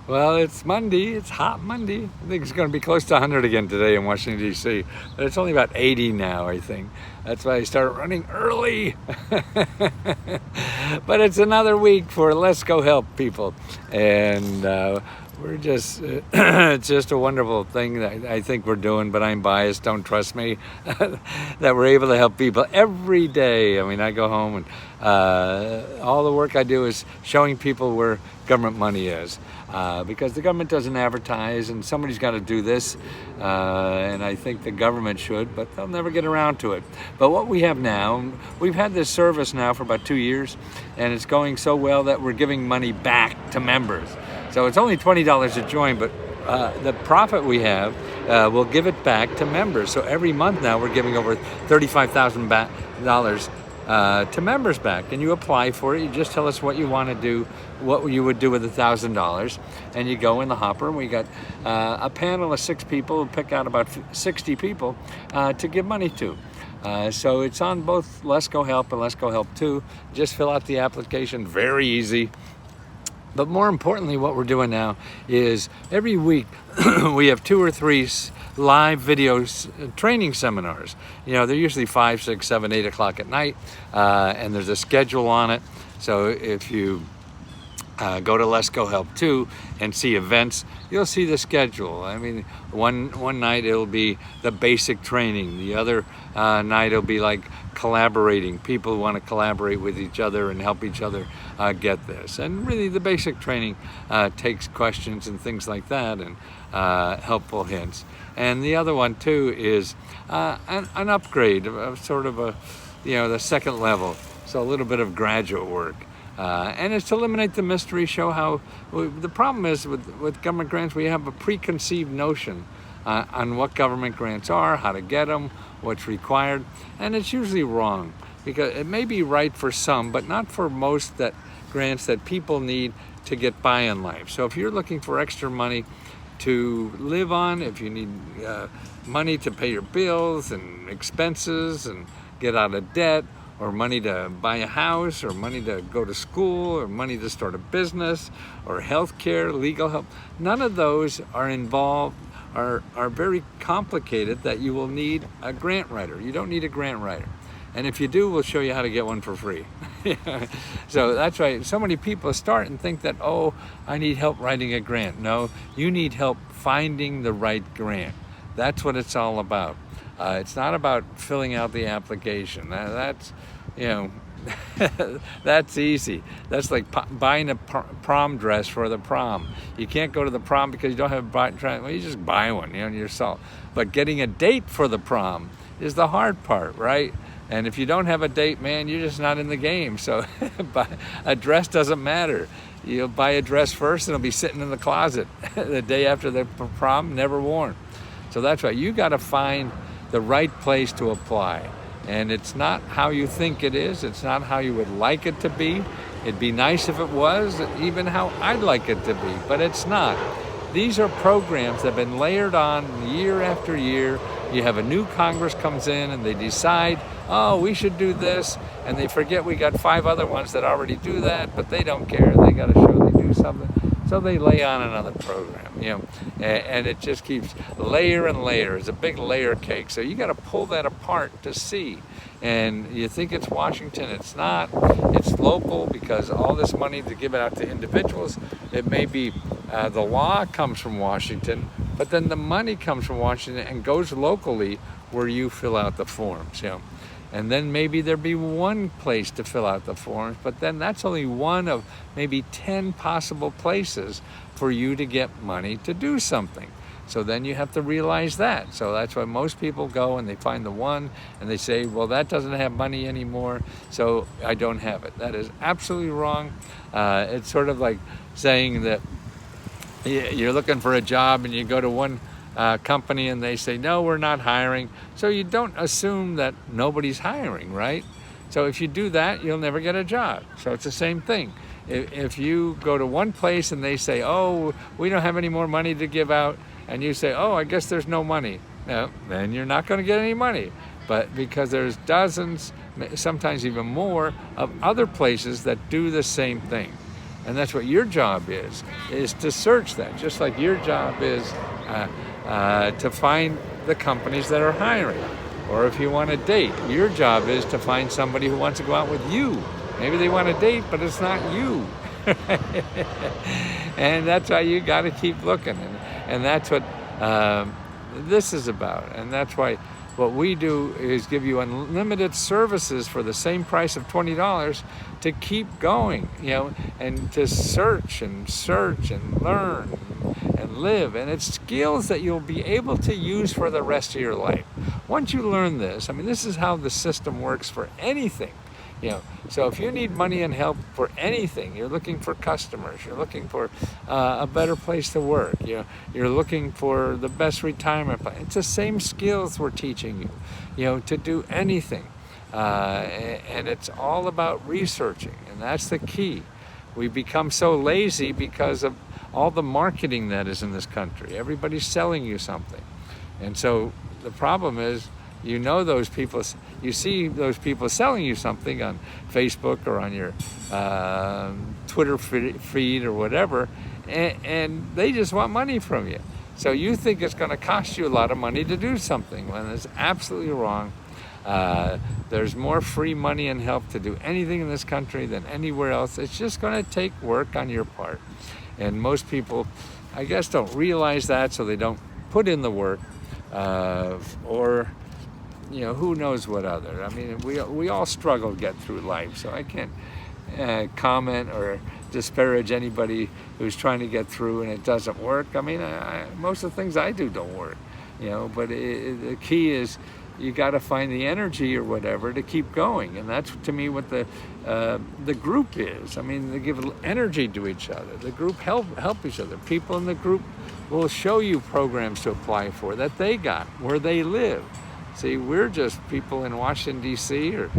Well, it's Monday. It's hot Monday. I think it's going to be close to 100 again today in Washington, D.C. But it's only about 80 now, I think. That's why I started running early. But it's another week for Let's Go Help people. And we're just, it's just a wonderful thing that I think we're doing, but I'm biased, don't trust me, that we're able to help people every day. I mean, I go home and all the work I do is showing people where government money is. Because the government doesn't advertise, and somebody's got to do this, and I think the government should, but they'll never get around to it. But what we have now, we've had this service now for about 2 years, and it's going so well that we're giving money back to members. So it's only $20 to join, but the profit we have, we'll give it back to members. So every month now we're giving over $35,000 to members back, and you apply for it. You just tell us what you want to do, what you would do with $1,000, and you go in the hopper. And we got a panel of 6 people who pick out about 60 people to give money to. So it's on both Let's Go Help and Let's Go Help 2. Just fill out the application, very easy. But more importantly, what we're doing now is every week we have 2 or 3 live videos training seminars. You know, they're usually 5, 6, 7, 8 o'clock at night, and there's a schedule on it. So if you go to Let's Go Help 2 and see events, you'll see the schedule. I mean, one night it'll be the basic training. The other night it'll be like collaborating. People want to collaborate with each other and help each other get this. And really the basic training takes questions and things like that, and helpful hints. And the other one too is an upgrade of sort of a, you know, the second level. So a little bit of graduate work. And it's to eliminate the mystery, show how, the problem is with government grants, we have a preconceived notion on what government grants are, how to get them, what's required, and it's usually wrong, because it may be right for some, but not for most grants that people need to get by in life. So if you're looking for extra money to live on, if you need money to pay your bills and expenses and get out of debt, or money to buy a house, or money to go to school, or money to start a business, or health care, legal help, none of those are involved, are very complicated, that you will need a grant writer. You don't need a grant writer. And if you do, we'll show you how to get one for free. So that's right. So many people start and think that, oh, I need help writing a grant. No, you need help finding the right grant. That's what it's all about. It's not about filling out the application. That's, you know, that's easy. That's like buying a prom dress for the prom. You can't go to the prom because you don't have a dress. Well, you just buy one, you know, yourself. But getting a date for the prom is the hard part, right? And if you don't have a date, man, you're just not in the game. So a dress doesn't matter. You'll buy a dress first and it'll be sitting in the closet the day after the prom, never worn. So that's right. You got to find the right place to apply. And it's not how you think it is. It's not how you would like it to be. It'd be nice if it was, even how I'd like it to be, but it's not. These are programs that have been layered on year after year. You have a new Congress comes in and they decide, oh, we should do this, and they forget we got 5 other ones that already do that, but they don't care. They got to show they do something. So they lay on another program, you know, and it just keeps layer and layer. It's a big layer cake. So you got to pull that apart to see. And you think it's Washington, it's not. It's local, because all this money to give it out to individuals, it may be the law comes from Washington, but then the money comes from Washington and goes locally where you fill out the forms, you know. And then maybe there'd be one place to fill out the forms, but then that's only one of maybe 10 possible places for you to get money to do something. So then you have to realize that. So that's why most people go and they find the one and they say, well, that doesn't have money anymore, so I don't have it. That is absolutely wrong. It's sort of like saying that you're looking for a job and you go to one company and they say, no, we're not hiring. So you don't assume that nobody's hiring, right? So if you do that, you'll never get a job. So it's the same thing. If you go to one place and they say, oh, we don't have any more money to give out, and you say, oh, I guess there's no money, no, then you're not going to get any money. But because there's dozens, sometimes even more, of other places that do the same thing. And that's what your job is to search that. Just like your job is to find the companies that are hiring. Or if you want to date, your job is to find somebody who wants to go out with you. Maybe they want to date, but it's not you. And that's why you got to keep looking. And that's what this is about. And that's why what we do is give you unlimited services for the same price of $20 to keep going, and to search and learn and live. And it's skills that you'll be able to use for the rest of your life. Once you learn this, this is how the system works for anything. So if you need money and help for anything, you're looking for customers, you're looking for a better place to work, you're looking for the best retirement plan. It's the same skills we're teaching you, to do anything. And it's all about researching, and that's the key. We become so lazy because of all the marketing that is in this country. Everybody's selling you something. And so the problem is, those people, you see those people selling you something on Facebook or on your Twitter feed or whatever, and they just want money from you. So you think it's going to cost you a lot of money to do something, when it's absolutely wrong. There's more free money and help to do anything in this country than anywhere else. It's just going to take work on your part. And most people, I guess, don't realize that, so they don't put in the work, or who knows what other. We all struggle to get through life, so I can't comment or disparage anybody who's trying to get through and it doesn't work. Most of the things I do don't work, but the key is you got to find the energy or whatever to keep going. And that's, to me, what the group is. They give energy to each other. The group help each other. People in the group will show you programs to apply for that they got where they live. See, we're just people in Washington, D.C., or,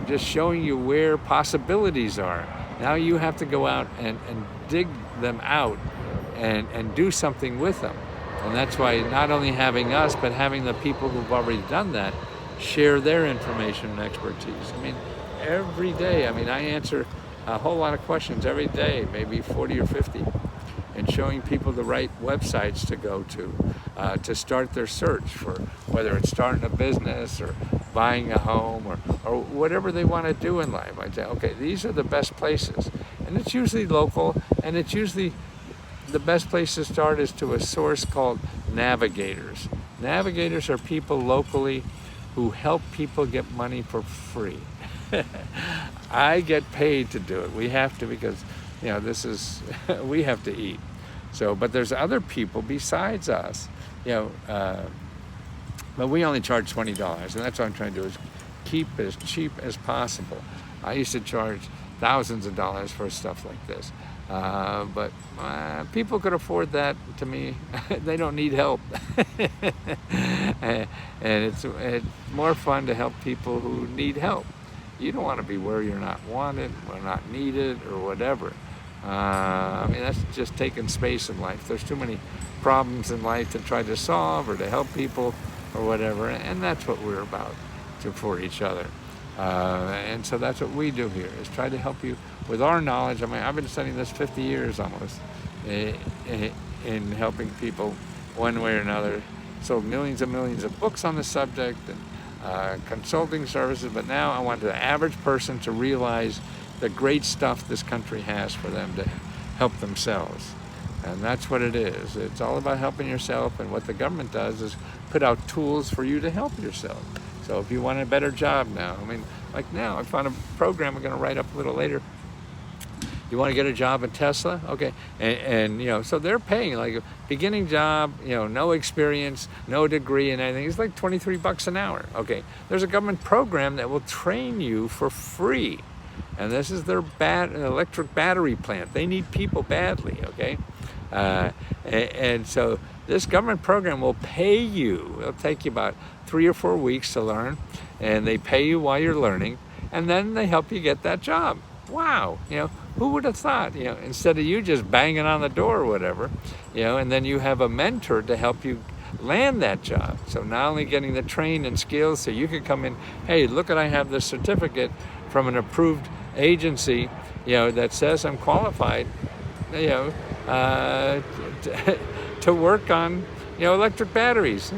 just showing you where possibilities are. Now you have to go out and dig them out and do something with them. And that's why not only having us, but having the people who've already done that share their information and expertise. Every day, I answer a whole lot of questions every day, maybe 40 or 50, and showing people the right websites to go to start their search for whether it's starting a business or buying a home or whatever they want to do in life. I say, okay, these are the best places. And it's usually local, and it's usually the best place to start is to a source called Navigators. Navigators are people locally who help people get money for free. I get paid to do it. We have to, because we have to eat. So, but there's other people besides us, but we only charge $20, and that's what I'm trying to do, is keep it as cheap as possible. I used to charge thousands of dollars for stuff like this, but people could afford that. To me, they don't need help. And it's more fun to help people who need help. You don't want to be where you're not wanted or not needed or whatever. That's just taking space in life. There's too many problems in life to try to solve or to help people or whatever, and that's what we're about, for each other. And so that's what we do here, is try to help you with our knowledge. I've been studying this 50 years almost, in helping people one way or another. Sold millions and millions of books on the subject and consulting services, but now I want the average person to realize the great stuff this country has for them to help themselves. And that's what it is. It's all about helping yourself, and what the government does is put out tools for you to help yourself. So if you want a better job now, like now, I found a program I'm going to write up a little later. You want to get a job at Tesla? Okay. And so they're paying like a beginning job, no experience, no degree in anything. It's like $23 an hour. Okay. There's a government program that will train you for free. And this is their electric battery plant. They need people badly, okay? And so this government program will pay you. It'll take you about 3 or 4 weeks to learn, and they pay you while you're learning, and then they help you get that job. Wow, who would have thought, instead of you just banging on the door or whatever, and then you have a mentor to help you land that job. So not only getting the training and skills so you can come in, hey, look, I have this certificate from an approved agency, that says I'm qualified, to work on, electric batteries.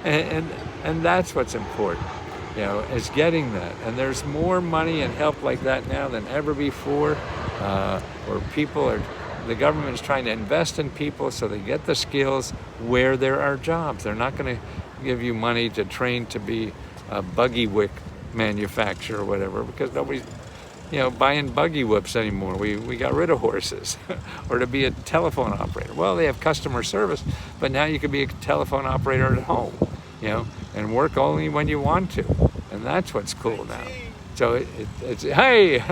and that's what's important, is getting that. And there's more money and help like that now than ever before, where the government is trying to invest in people so they get the skills where there are jobs. They're not going to give you money to train to be a buggy whip manufacturer or whatever, because nobody's buying buggy whips anymore. We got rid of horses. Or to be a telephone operator. Well, they have customer service, but now you can be a telephone operator at home, and work only when you want to. And that's what's cool now. So it's hey,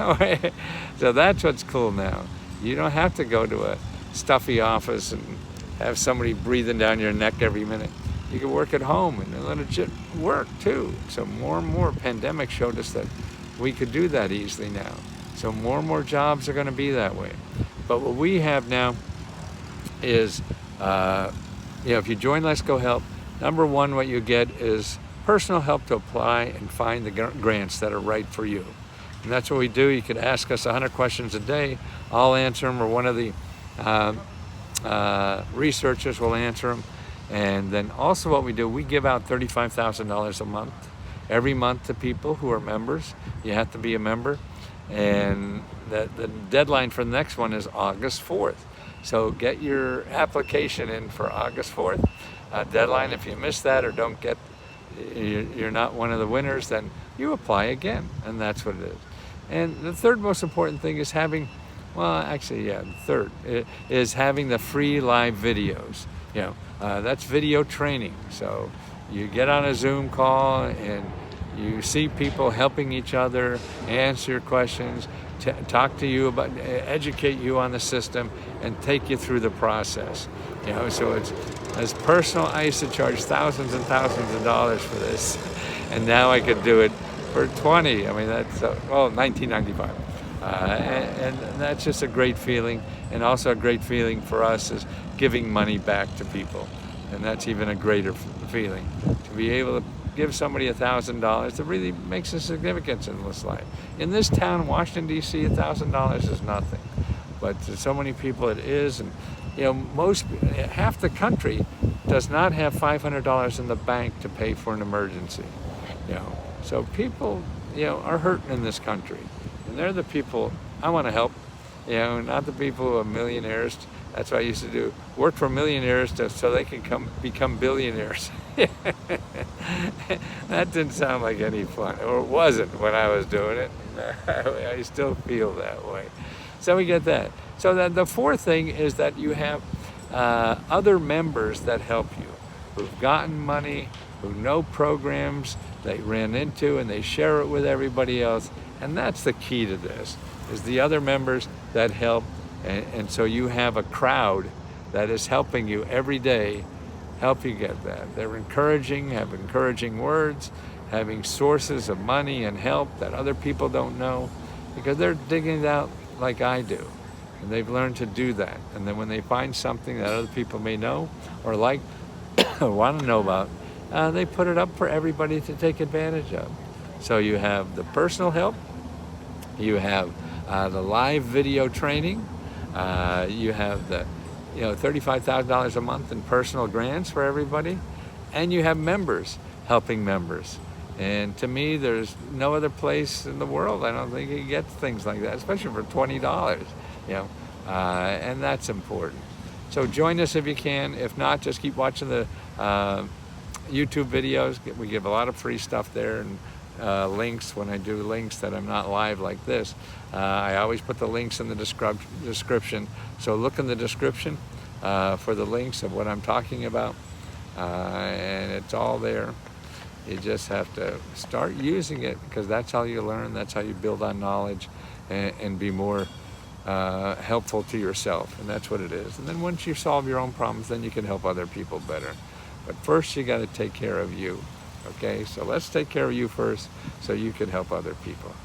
so that's what's cool now. You don't have to go to a stuffy office and have somebody breathing down your neck every minute. You can work at home and let it work too. So more and more, pandemic showed us that we could do that easily now. So more and more jobs are going to be that way. But what we have now is, if you join Let's Go Help, number one, what you get is personal help to apply and find the grants that are right for you. And that's what we do. You could ask us 100 questions a day. I'll answer them, or one of the researchers will answer them. And then also what we do, we give out $35,000 a month, every month, to people who are members. You have to be a member. And the deadline for the next one is August 4th. So get your application in for August 4th. Deadline, if you miss that or you're not one of the winners, then you apply again. And that's what it is. And the third most important thing is having the free live videos. That's video training. So you get on a Zoom call and you see people helping each other, answer your questions, talk to you about, educate you on the system, and take you through the process. So it's personal. I used to charge thousands and thousands of dollars for this, and now I could do it for 20. I mean, that's $19.95, and that's just a great feeling. And also a great feeling for us is giving money back to people, and that's even a greater feeling to be able to give somebody $1,000. That really makes a significance in this life. In this town, Washington D.C., $1,000 is nothing, but to so many people it is. And half the country does not have $500 in the bank to pay for an emergency. So people are hurting in this country, and they're the people I want to help. Not the people who are millionaires. That's what I used to do. Work for millionaires so they can become billionaires. That didn't sound like any fun, or it wasn't when I was doing it. I still feel that way. So we get that. So the fourth thing is that you have other members that help you, who've gotten money, who know programs they ran into, and they share it with everybody else. And that's the key to this, is the other members that help. And so you have a crowd that is helping you every day, help you get that. They're have encouraging words, having sources of money and help that other people don't know, because they're digging it out like I do. And they've learned to do that. And then when they find something that other people may know or like or want to know about, they put it up for everybody to take advantage of. So you have the personal help, you have the live video training, you have the $35,000 a month in personal grants for everybody, and you have members helping members. And to me, there's no other place in the world I don't think you get things like that, especially for $20. And that's important. So join us if you can. If not, just keep watching the YouTube videos. We give a lot of free stuff there, and links when I do links that I'm not live like this. I always put the links in the description. So look in the description for the links of what I'm talking about, and it's all there. You just have to start using it, because that's how you learn, that's how you build on knowledge and be more helpful to yourself, and that's what it is. And then once you solve your own problems, then you can help other people better. But first you got to take care of you, okay? So let's take care of you first so you can help other people.